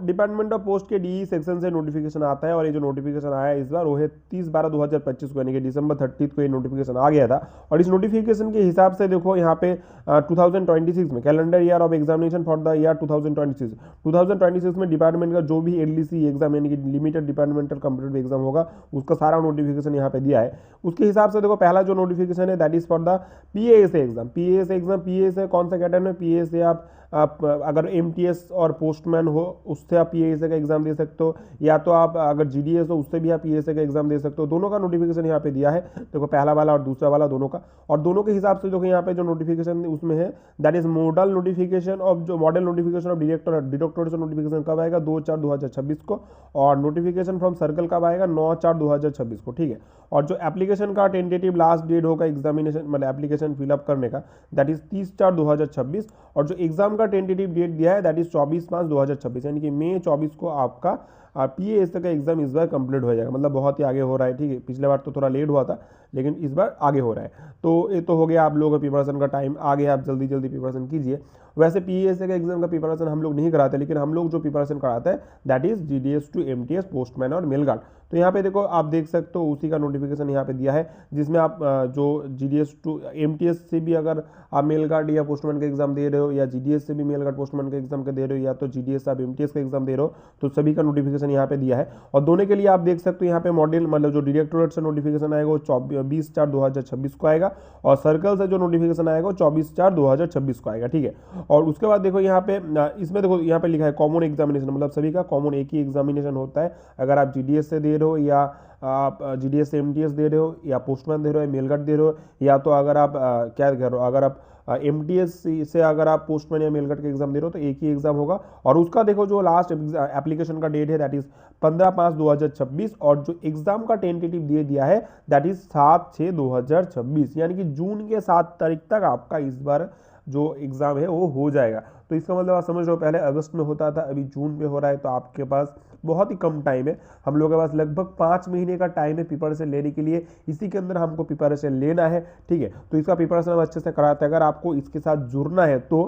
Department of post के DE section से notification आता है और ये जो नोटिफिकेशन आया है इस बार वो है 30/12/2025 को, यानी कि December 30 को ये नोटिफिकेशन आ गया था। और इस नोटिफिकेशन के हिसाब से देखो यहाँ पे 2026 में calendar year of examination for the year 2026 में डिपार्टमेंट का जो भी एलडीसी एग्जाम यानी कि लिमिटेड डिपार्टमेंटल कॉम्पिटिटिव एग्जाम होगा उसका सारा नोटिफिकेशन यहाँ पे दिया है। उसके हिसाब से देखो पहला जो नोटिफिकेशन है that is for the PASA exam. PASA कौन सा कैटेगरी में? पीएएसए आप अगर एमटीएस और पोस्टमैन हो उससे आप पीएएसए का एग्जाम दे सकते हो, या तो आप अगर जीडीएस हो उससे भी आप पीएएसए का एग्जाम दे सकते हो। दोनों का नोटिफिकेशन यहाँ पे दिया है, देखो पहला वाला और दूसरा वाला दोनों का। और दोनों के हिसाब से जो यहाँ पे जो नोटिफिकेशन उसमें है that is model notification of directorate notification कब आएगा? 2/4/2026 को। और नोटिफिकेशन फ्रॉम सर्कल कब आएगा? 9/4/2026 को, ठीक है। और जो एप्लीकेशन का टेंटेटिव लास्ट डेट होगा एग्जामिनेशन मतलब एप्लीकेशन फिलअप करने का दैट इज 30/4/2026। और जो एग्जाम का टेंटेटिव डेट दिया है दैट इज 24/5/2026, यानी कि मई 24 को आपका पीएएसए का एग्जाम इस बार कंप्लीट हो जाएगा। मतलब बहुत ही आगे हो रहा है, ठीक है। पिछले बार तो थोड़ा लेट हुआ था लेकिन इस बार आगे हो रहा है। तो ये तो हो गया आप लोगों का प्रिपरेशन का टाइम, आगे आप जल्दी जल्दी प्रिपरेशन कीजिए। वैसे पीएएसए का एग्जाम का प्रिपरेशन हम लोग नहीं कराते, लेकिन हम लोग जो प्रिपरेशन कराते हैं that is GDS to MTS postman और मेल गार्ड। तो यहाँ पे देखो आप देख सकते हो उसी का नोटिफिकेशन यहाँ पे दिया है, जिसमें आप जो जीडीएस टू एमटीएस से भी अगर आप मेल गार्ड या पोस्टमैन का एग्जाम दे रहे हो, या जीडीएस से भी मेल गार्ड पोस्टमैन का एग्जाम का दे रहे हो, या तो जीडीएस आप एमटीएस का एग्जाम दे रहे हो, तो सभी का नोटिफिकेशन यहाँ पे दिया है। और दोनों के लिए आप देख सकते हो यहाँ पे मॉडल मतलब जो डायरेक्टोरेट से नोटिफिकेशन आएगा वो 20/4/2026 को आएगा, और सर्कल से जो नोटिफिकेशन आएगा वो 24/4/2026 को आएगा, ठीक है। और उसके बाद देखो यहाँ पे इसमें देखो यहाँ पे लिखा है कॉमन एग्जामिनेशन, मतलब सभी का कॉमन एक ही एग्जामिनेशन होता है। अगर आप जीडीएस से दे रहे हो, या आप जीडीएस से एमटीएस दे रहे हो, या पोस्टमैन दे रहे हो, या मेल गार्ड दे रहे हो, या तो अगर आप क्या कर रहे हो, अगर आप एमटीएस से अगर आप पोस्टमैन या मेल गार्ड का एग्जाम दे रहे हो तो एक ही एग्जाम होगा। और उसका देखो जो लास्ट एप्लीकेशन का डेट है दैट इज 15/5/2026, और जो एग्जाम का टेंटेटिव दे दिया है दैट इज 7/6/2026, यानी कि जून के 7 तारीख तक आपका इस बार जो एग्जाम है वो हो जाएगा। तो इसका मतलब आप समझ रहे हो पहले अगस्त में होता था, अभी जून में हो रहा है, तो आपके पास बहुत ही कम टाइम है। हम लोगों के पास लगभग 5 महीने का टाइम है प्रिपरेशन लेने के लिए, इसी के अंदर हमको प्रिपरेशन लेना है, ठीक है। तो इसका प्रिपरेशन हम अच्छे से कराते हैं। अगर आपको इसके साथ जुड़ना है तो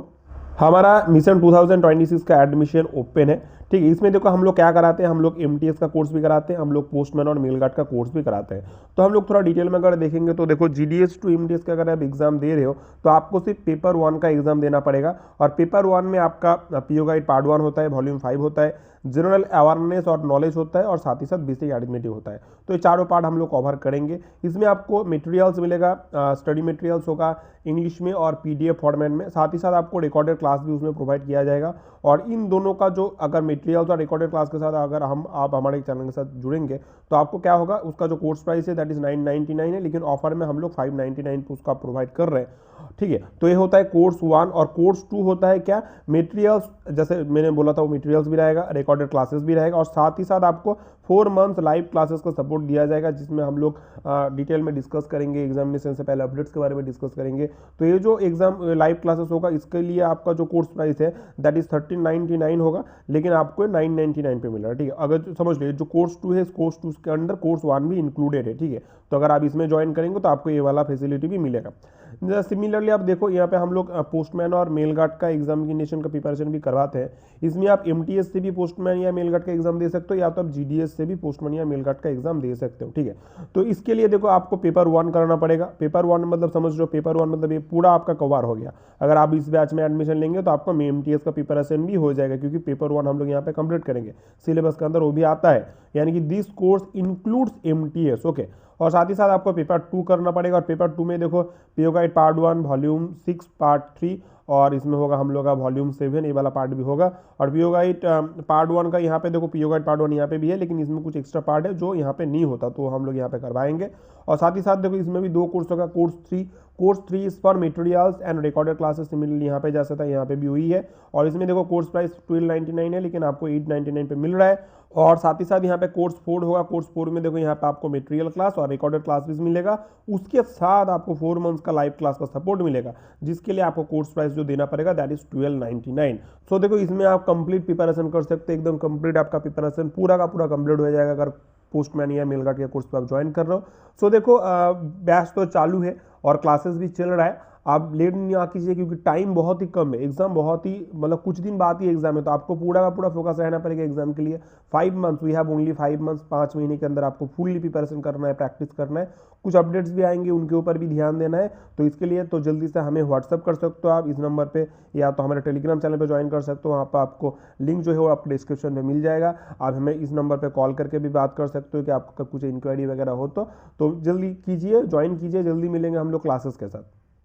हमारा मिशन 2026 का एडमिशन ओपन है, ठीक है। इसमें देखो हम लोग क्या कराते हैं, हम लोग एमटीएस का कोर्स भी कराते हैं, हम लोग पोस्टमैन और मेल गार्ड का कोर्स भी कराते हैं। तो हम लोग थोड़ा डिटेल में अगर देखेंगे तो देखो जीडीएस टू एमटीएस का अगर आप एग्जाम दे रहे हो तो आपको सिर्फ पेपर 1 का एग्जाम देना पड़ेगा। और पेपर 1 में आपका पीओ गाइड पार्ट 1 होता है, वॉल्यूम 5 होता है, जनरल अवेयरनेस और नॉलेज होता है, और साथ ही साथ बेसिक अरिथमेटिक होता है। तो ये चारों पार्ट हम लोग कवर करेंगे। इसमें आपको मटेरियल्स मिलेगा, स्टडी मटेरियल्स होगा इंग्लिश में और पीडीएफ फॉर्मेट में, साथ ही साथ आपको रिकॉर्डेड क्लास भी उसमें प्रोवाइड किया जाएगा। और इन दोनों का जो अगर मटेरियल्स और रिकॉर्डेड क्लास के साथ अगर आप हमारे चैनल के साथ जुड़ेंगे तो आपको क्या होगा, उसका जो कोर्स प्राइस है दैट इज 999 है, लेकिन ऑफर में हम लोग 599 पे उसका प्रोवाइड कर रहे हैं, ठीक है। तो ये होता है कोर्स 1। और कोर्स 2 होता है क्या, मटेरियल्स, जैसे मैंने बोला था वो मटेरियल्स भी रहेगा, रिकॉर्डेड क्लासेस भी रहेगा, और साथ ही साथ आपको 4 मंथ लाइव क्लासेस का सपोर्ट दिया जाएगा, जिसमें हम लोग डिटेल में डिस्कस करेंगे, एग्जामिनेशन से पहले अपडेट्स के बारे में डिस्कस करेंगे। तो ये जो एग्जाम लाइव क्लासेस होगा इसके लिए आपका जो कोर्स प्राइस है दैट इज 1399 होगा, लेकिन आपको 999 पे मिल रहा है, ठीक है। अगर समझ लीजिए जो कोर्स 2 है इस कोर्स 2 के अंडर कोर्स 1 भी इंक्लूडेड है, ठीक है। तो अगर आप इसमें ज्वाइन करेंगे तो आपको ये वाला फैसिलिटी भी मिलेगा। सिमिलरली आप देखो यहाँ पे हम लोग पोस्टमैन और मेल गार्ड का एग्जामिनेशन का प्रिपरेशन भी करवाते हैं। इसमें आप एमटीएस से भी पोस्टमैन या मेल गार्ड का एग्जाम दे सकते हो, या तो आप जीडीएस से भी पोस्टमैन या मेल गार्ड का एग्जाम दे सकते हो, ठीक है। तो इसके लिए देखो आपको पेपर 1 करना पड़ेगा। पेपर 1 मतलब समझ लो पेपर 1 मतलब ये पूरा आपका कवर हो गया। अगर आप इस बैच में एडमिशन लेंगे तो आपका एमटीएस का प्रिपरेशन भी हो जाएगा, क्योंकि पेपर 1 हम लोग यहाँ पे कंप्लीट करेंगे, सिलेबस के अंदर वो भी आता है, यानी कि this course includes MTS, okay. और साथ ही साथ आपको पेपर 2 करना पड़ेगा। और पेपर 2 में देखो PO guide part 1, volume 6, part 3, और इसमें होगा हम लोग का वॉल्यूम 7, ये वाला पार्ट भी होगा। और पीओ गाइड पार्ट 1 का यहाँ पे देखो पीओ गाइड पार्ट 1 यहाँ पे भी है, लेकिन इसमें कुछ एक्स्ट्रा पार्ट है जो यहाँ पे नहीं होता, तो हम लोग यहाँ पे करवाएंगे। और साथ ही साथ देखो इसमें भी 2 कोर्स होगा, course 3 is for materials and recorded classes, similarly यहाँ पे जैसा था यहाँ पे भी वही है। और इसमें देखो कोर्स प्राइस 1299 है, लेकिन आपको 899 पे मिल रहा है। और साथ ही साथ यहाँ पे कोर्स 4 होगा, कोर्स 4 में देखो यहाँ पे आपको मटेरियल क्लास और रिकॉर्डेड क्लास भी मिलेगा, उसके साथ आपको 4 मंथ्स का लाइव क्लास का सपोर्ट मिलेगा, जिसके लिए आपको कोर्स प्राइस जो देना पड़ेगा दैट इज 1299। सो देखो इसमें आप कंप्लीट प्रिपरेशन कर सकते हैं, एकदम कंप्लीट आपका प्रिपरेशन पूरा का पूरा कंप्लीट हो जाएगा अगर पोस्टमैन या मेल गार्ड के कोर्स पर आप ज्वाइन कर रहे हो। सो देखो बैच तो चालू है और क्लासेस भी चल रहा है। आप लेट ना कीजिए, क्योंकि टाइम बहुत ही कम है, एग्जाम बहुत ही मतलब कुछ दिन बाद ही एग्जाम है, तो आपको पूरा का पूरा फोकस रहना पड़ेगा एग्जाम के लिए। 5 months, we have only 5 months, 5 महीने के अंदर आपको फुल्ली प्रिपरेशन करना है, प्रैक्टिस करना है। कुछ अपडेट्स भी आएंगे, उनके ऊपर भी ध्यान देना है। तो इसके लिए तो जल्दी से हमें व्हाट्सअप कर सकते हो आप इस नंबर पे, या तो हमारे टेलीग्राम चैनल पे ज्वाइन कर सकते हो, वहाँ पर आपको लिंक जो है वो आपको डिस्क्रिप्शन में मिल जाएगा। आप हमें इस नंबर पे कॉल करके भी बात कर सकते हो कि आपका कुछ इंक्वायरी वगैरह हो तो जल्दी कीजिए, ज्वाइन कीजिए, जल्दी मिलेंगे हम लोग क्लासेस के साथ।